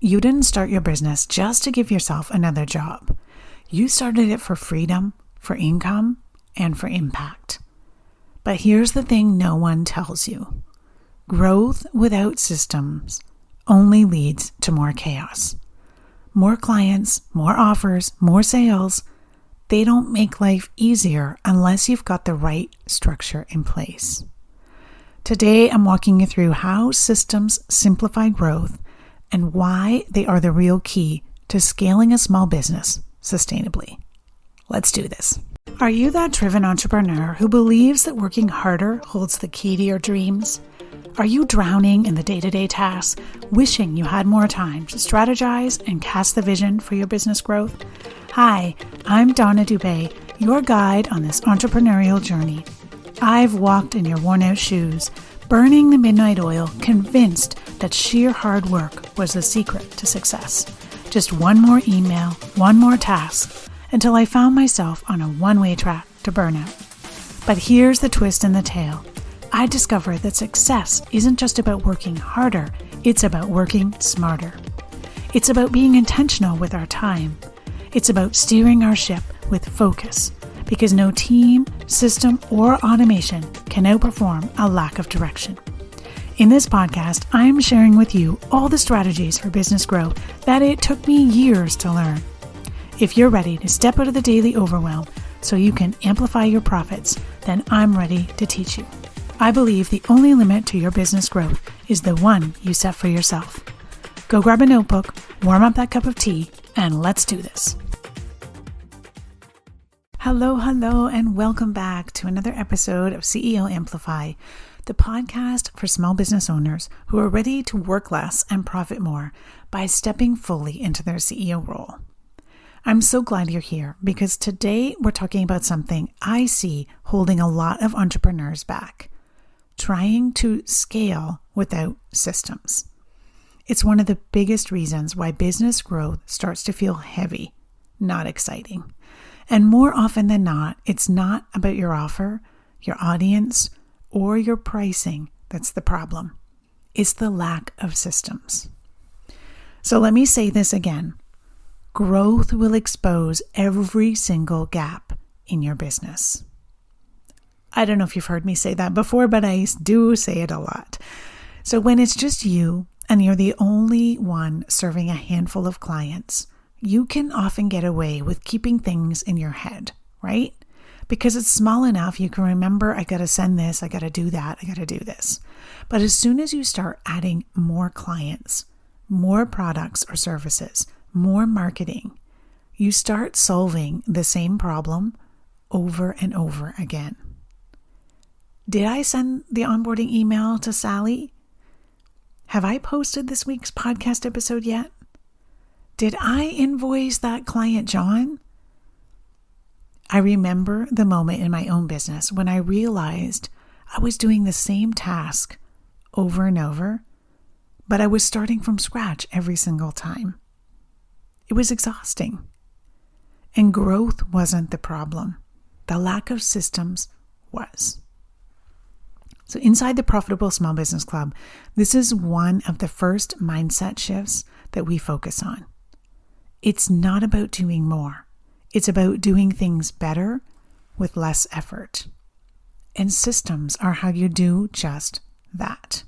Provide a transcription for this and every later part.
you didn't start your business just to give yourself another job. You started it for freedom, for income, and for impact. But here's the thing no one tells you. Growth without systems only leads to more chaos. More clients, more offers, more sales. They don't make life easier unless you've got the right structure in place. Today, I'm walking you through how systems simplify growth and why they are the real key to scaling a small business sustainably. Let's do this. Are you that driven entrepreneur who believes that working harder holds the key to your dreams? Are you drowning in the day-to-day tasks, wishing you had more time to strategize and cast the vision for your business growth? Hi, I'm Donna Dubé, your guide on this entrepreneurial journey. I've walked in your worn-out shoes, burning the midnight oil, convinced that sheer hard work was the secret to success. Just one more email, one more task, until I found myself on a one-way track to burnout. But here's the twist in the tale. I discovered that success isn't just about working harder, it's about working smarter. It's about being intentional with our time. It's about steering our ship with focus, because no team, system, or automation can outperform a lack of direction. In this podcast, I'm sharing with you all the strategies for business growth that it took me years to learn. If you're ready to step out of the daily overwhelm so you can amplify your profits, then I'm ready to teach you. I believe the only limit to your business growth is the one you set for yourself. Go grab a notebook, warm up that cup of tea, and let's do this. Hello, and welcome back to another episode of CEO Amplify, the podcast for small business owners who are ready to work less and profit more by stepping fully into their CEO role. I'm so glad you're here because today we're talking about something I see holding a lot of entrepreneurs back. Trying to scale without systems. It's one of the biggest reasons why business growth starts to feel heavy, not exciting. And more often than not, it's not about your offer, your audience, or your pricing that's the problem. It's the lack of systems. So let me say this again. Growth will expose every single gap in your business. I don't know if you've heard me say that before, but I do say it a lot. So when it's just you and you're the only one serving a handful of clients, you can often get away with keeping things in your head, right? Because it's small enough, you can remember, I got to send this, I got to do that, I got to do this. But as soon as you start adding more clients, more products or services, more marketing, you start solving the same problem over and over again. Did I send the onboarding email to Sally? Have I posted this week's podcast episode yet? Did I invoice that client, John? I remember the moment in my own business when I realized I was doing the same task over and over, but I was starting from scratch every single time. It was exhausting. And growth wasn't the problem. The lack of systems was. So inside the Profitable Small Business Club, this is one of the first mindset shifts that we focus on. It's not about doing more. It's about doing things better with less effort. And systems are how you do just that.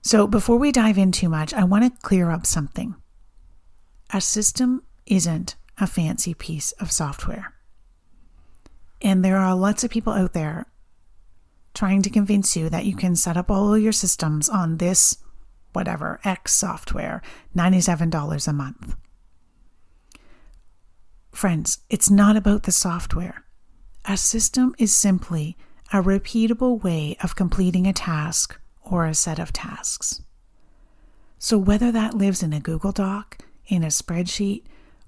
So before we dive in too much, I want to clear up something. A system isn't a fancy piece of software. And there are lots of people out there trying to convince you that you can set up all your systems on this, whatever, X software, $97 a month. Friends, it's not about the software. A system is simply a repeatable way of completing a task or a set of tasks. So whether that lives in a Google Doc, in a spreadsheet,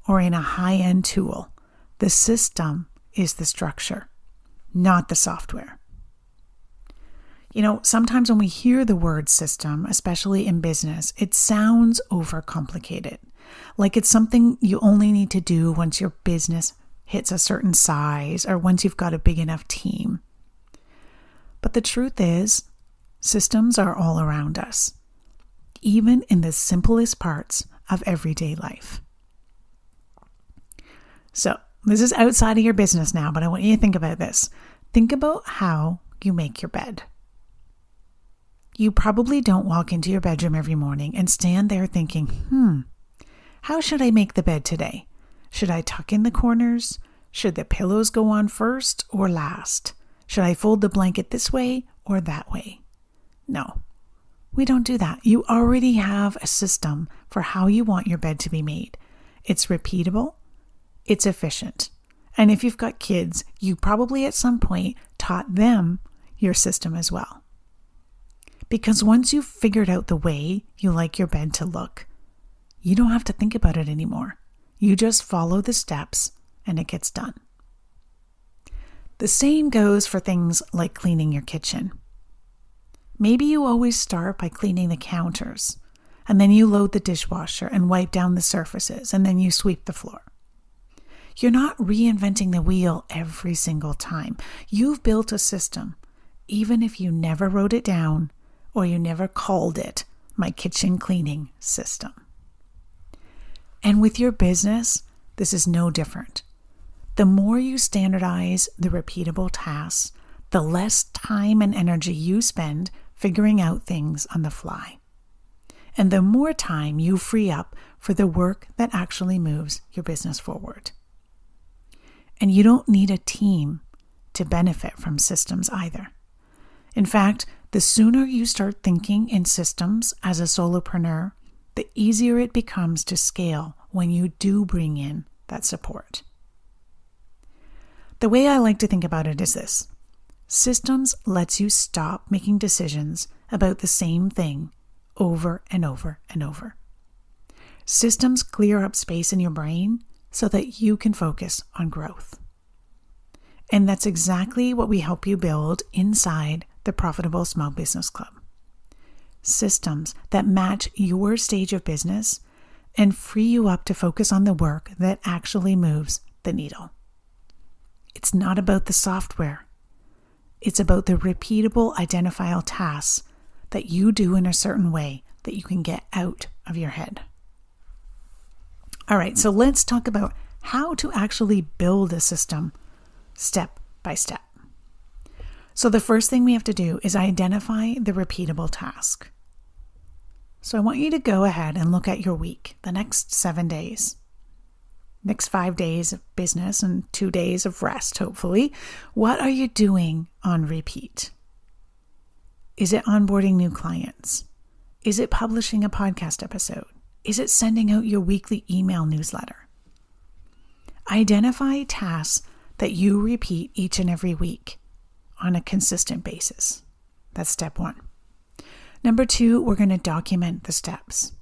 or in a high-end tool, the system is the structure, not the software. You know, sometimes when we hear the word system, especially in business, it sounds overcomplicated. Like it's something you only need to do once your business hits a certain size or once you've got a big enough team. But the truth is, systems are all around us. even in the simplest parts of everyday life. So this is outside of your business now, but I want you to think about this. Think about how you make your bed. You probably don't walk into your bedroom every morning and stand there thinking, how should I make the bed today? Should I tuck in the corners? Should the pillows go on first or last? Should I fold the blanket this way or that way? No, we don't do that. You already have a system for how you want your bed to be made. It's repeatable. It's efficient. And if you've got kids, you probably at some point taught them your system as well. Because once you've figured out the way you like your bed to look, you don't have to think about it anymore. You just follow the steps and it gets done. The same goes for things like cleaning your kitchen. Maybe you always start by cleaning the counters, and then you load the dishwasher and wipe down the surfaces, and then you sweep the floor. You're not reinventing the wheel every single time. You've built a system, even if you never wrote it down or you never called it my kitchen cleaning system. And with your business, this is no different. The more you standardize the repeatable tasks, the less time and energy you spend figuring out things on the fly. And the more time you free up for the work that actually moves your business forward. And you don't need a team to benefit from systems either. In fact, the sooner you start thinking in systems as a solopreneur, the easier it becomes to scale when you do bring in that support. The way I like to think about it is this. Systems lets you stop making decisions about the same thing over and over and over. Systems clear up space in your brain so that you can focus on growth. And that's exactly what we help you build inside the Profitable Small Business Club. Systems that match your stage of business and free you up to focus on the work that actually moves the needle. It's not about the software. It's about the repeatable, identifiable tasks that you do in a certain way that you can get out of your head. All right, so let's talk about how to actually build a system step by step. So the first thing we have to do is identify the repeatable task. So I want you to go ahead and look at your week, the next 7 days. Next 5 days of business and 2 days of rest, hopefully. What are you doing on repeat? Is it onboarding new clients? Is it publishing a podcast episode? Is it sending out your weekly email newsletter? Identify tasks that you repeat each and every week on a consistent basis. That's step 1. Number 2, we're going to document the steps.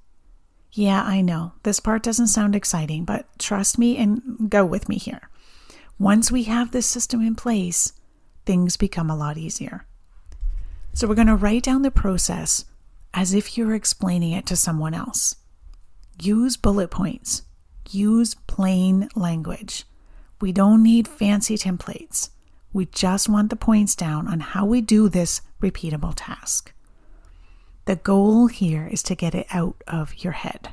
Yeah, I know, this part doesn't sound exciting, but trust me and go with me here. Once we have this system in place, things become a lot easier. So we're going to write down the process as if you're explaining it to someone else. Use bullet points. Use plain language. We don't need fancy templates. We just want the points down on how we do this repeatable task. The goal here is to get it out of your head.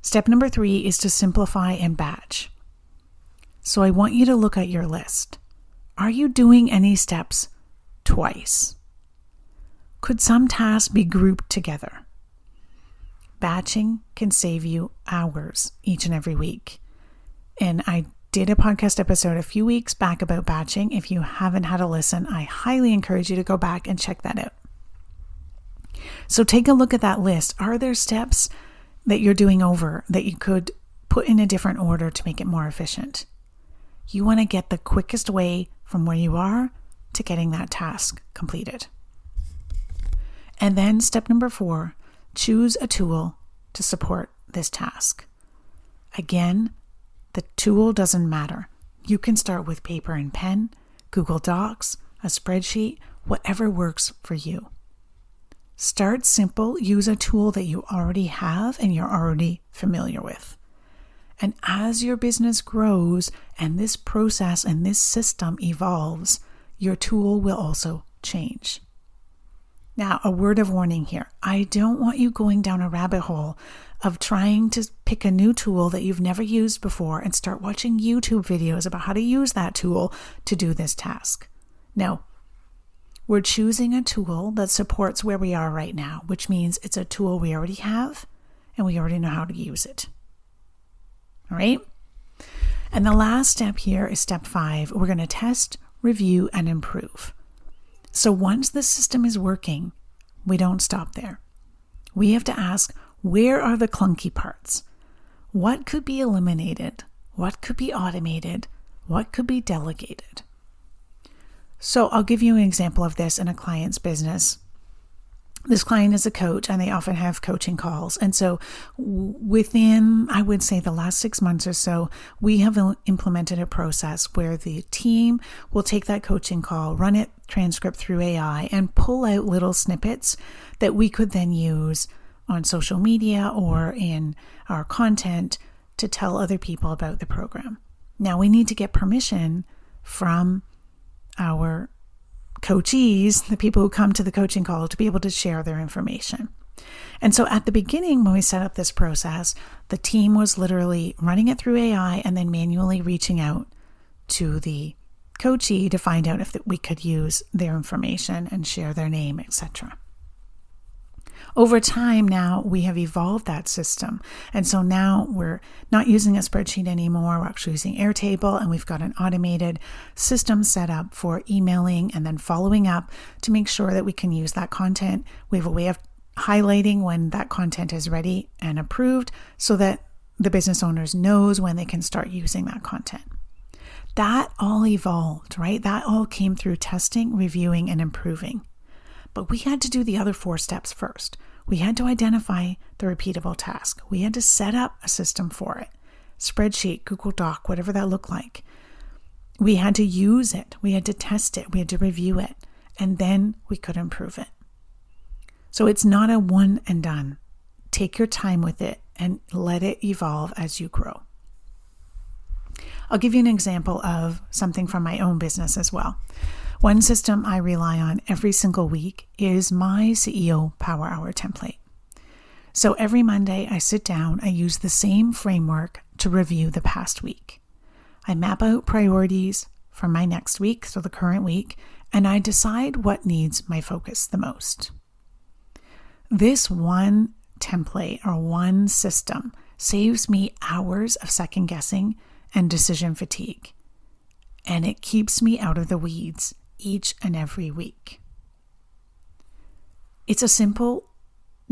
Step number 3 is to simplify and batch. So I want you to look at your list. Are you doing any steps twice? Could some tasks be grouped together? Batching can save you hours each and every week. And I did a podcast episode a few weeks back about batching. If you haven't had a listen, I highly encourage you to go back and check that out. So take a look at that list. Are there steps that you're doing over that you could put in a different order to make it more efficient? You want to get the quickest way from where you are to getting that task completed. And then step number 4, choose a tool to support this task. Again, the tool doesn't matter. You can start with paper and pen, Google Docs, a spreadsheet, whatever works for you. Start simple, use a tool that you already have and you're already familiar with. And as your business grows and this process and this system evolves, your tool will also change. Now, a word of warning here. I don't want you going down a rabbit hole of trying to pick a new tool that you've never used before and start watching YouTube videos about how to use that tool to do this task. No, we're choosing a tool that supports where we are right now, which means it's a tool we already have and we already know how to use it. All right? And the last step here is step 5. We're going to test, review, and improve. So once the system is working, we don't stop there. We have to ask, where are the clunky parts? What could be eliminated? What could be automated? What could be delegated? So I'll give you an example of this in a client's business. This client is a coach and they often have coaching calls. And so within, I would say, the last 6 months or so, we have implemented a process where the team will take that coaching call, run it transcript through AI, and pull out little snippets that we could then use on social media or in our content to tell other people about the program. Now, we need to get permission from our coachees, the people who come to the coaching call, to be able to share their information. And so at the beginning, when we set up this process, the team was literally running it through AI and then manually reaching out to the coachee to find out if we could use their information and share their name, etc. Over time now, we have evolved that system. And so now we're not using a spreadsheet anymore. We're actually using Airtable, and we've got an automated system set up for emailing and then following up to make sure that we can use that content. We have a way of highlighting when that content is ready and approved so that the business owners knows when they can start using that content. That all evolved, right? That all came through testing, reviewing, and improving. But we had to do the other 4 steps first. We had to identify the repeatable task. We had to set up a system for it. Spreadsheet, Google Doc, whatever that looked like. We had to use it. We had to test it. We had to review it. And then we could improve it. So it's not a one and done. Take your time with it and let it evolve as you grow. I'll give you an example of something from my own business as well. One system I rely on every single week is my CEO Power Hour template. So every Monday I sit down, I use the same framework to review the past week. I map out priorities for my next week, so the current week, and I decide what needs my focus the most. This one template or one system saves me hours of second guessing and decision fatigue, and it keeps me out of the weeds each and every week. It's a simple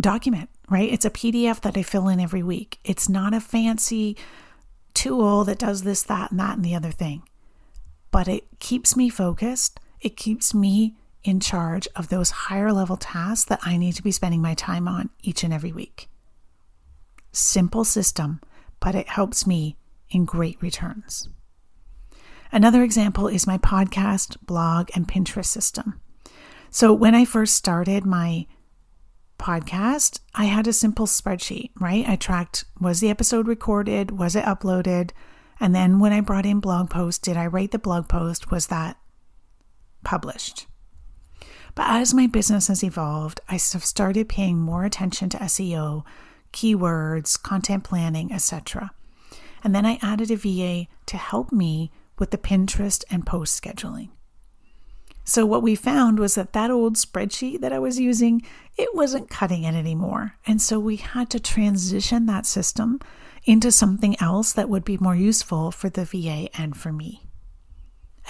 document, right? It's a PDF that I fill in every week. It's not a fancy tool that does this, that, and the other thing. But it keeps me focused. It keeps me in charge of those higher level tasks that I need to be spending my time on each and every week. Simple system, but it helps me in great returns. Another example is my podcast, blog, and Pinterest system. So when I first started my podcast, I had a simple spreadsheet, right? I tracked, was the episode recorded? Was it uploaded? And then when I brought in blog posts, did I write the blog post? Was that published? But as my business has evolved, I have started paying more attention to SEO, keywords, content planning, etc. And then I added a VA to help me with the Pinterest and post scheduling. So what we found was that old spreadsheet that I was using, it wasn't cutting it anymore. And so we had to transition that system into something else that would be more useful for the VA and for me.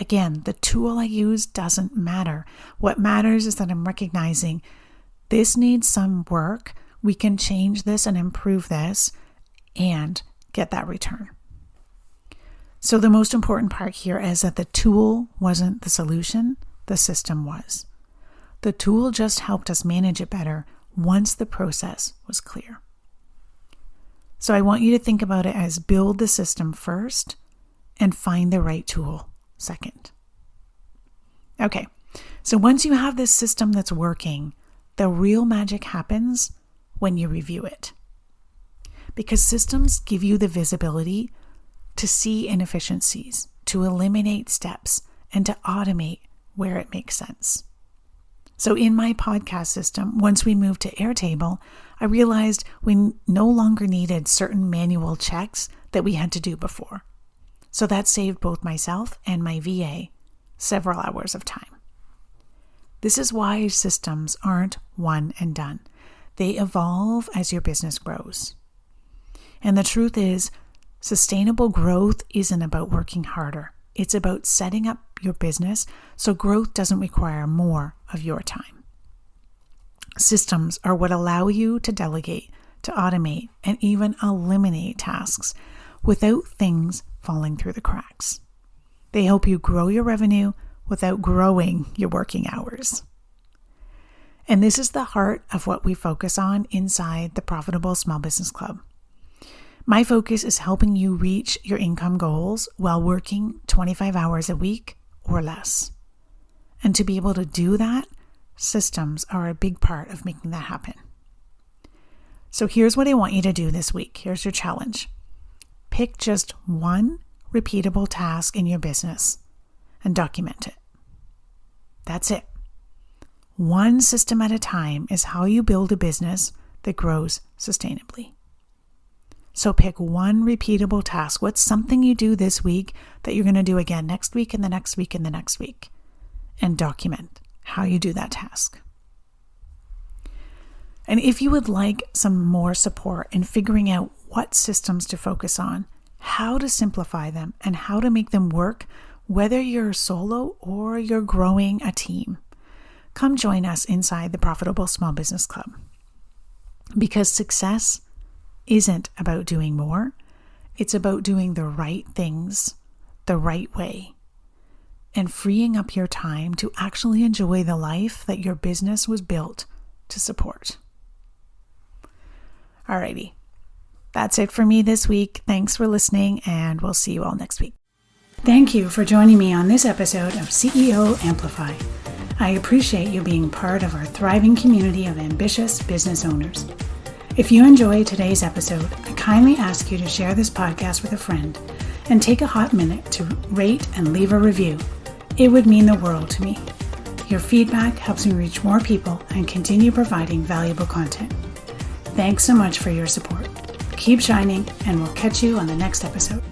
Again, the tool I use doesn't matter. What matters is that I'm recognizing this needs some work. We can change this and improve this and get that return. So the most important part here is that the tool wasn't the solution, the system was. The tool just helped us manage it better once the process was clear. So I want you to think about it as build the system first and find the right tool second. Okay, so once you have this system that's working, the real magic happens when you review it. Because systems give you the visibility to see inefficiencies, to eliminate steps, and to automate where it makes sense. So in my podcast system, once we moved to Airtable, I realized we no longer needed certain manual checks that we had to do before. So that saved both myself and my VA several hours of time. This is why systems aren't one and done. They evolve as your business grows. And the truth is, sustainable growth isn't about working harder. It's about setting up your business so growth doesn't require more of your time. Systems are what allow you to delegate, to automate, and even eliminate tasks without things falling through the cracks. They help you grow your revenue without growing your working hours. And this is the heart of what we focus on inside the Profitable Small Business Club. My focus is helping you reach your income goals while working 25 hours a week or less. And to be able to do that, systems are a big part of making that happen. So here's what I want you to do this week. Here's your challenge. Pick just one repeatable task in your business and document it. That's it. One system at a time is how you build a business that grows sustainably. So pick one repeatable task. What's something you do this week that you're going to do again next week and the next week and the next week? And document how you do that task. And if you would like some more support in figuring out what systems to focus on, how to simplify them, and how to make them work, whether you're solo or you're growing a team, come join us inside the Profitable Small Business Club. Because success isn't about doing more. It's about doing the right things the right way and freeing up your time to actually enjoy the life that your business was built to support. Alrighty, that's it for me this week. Thanks for listening, and we'll see you all next week. Thank you for joining me on this episode of CEO Amplify. I appreciate you being part of our thriving community of ambitious business owners. If you enjoyed today's episode, I kindly ask you to share this podcast with a friend and take a hot minute to rate and leave a review. It would mean the world to me. Your feedback helps me reach more people and continue providing valuable content. Thanks so much for your support. Keep shining, and we'll catch you on the next episode.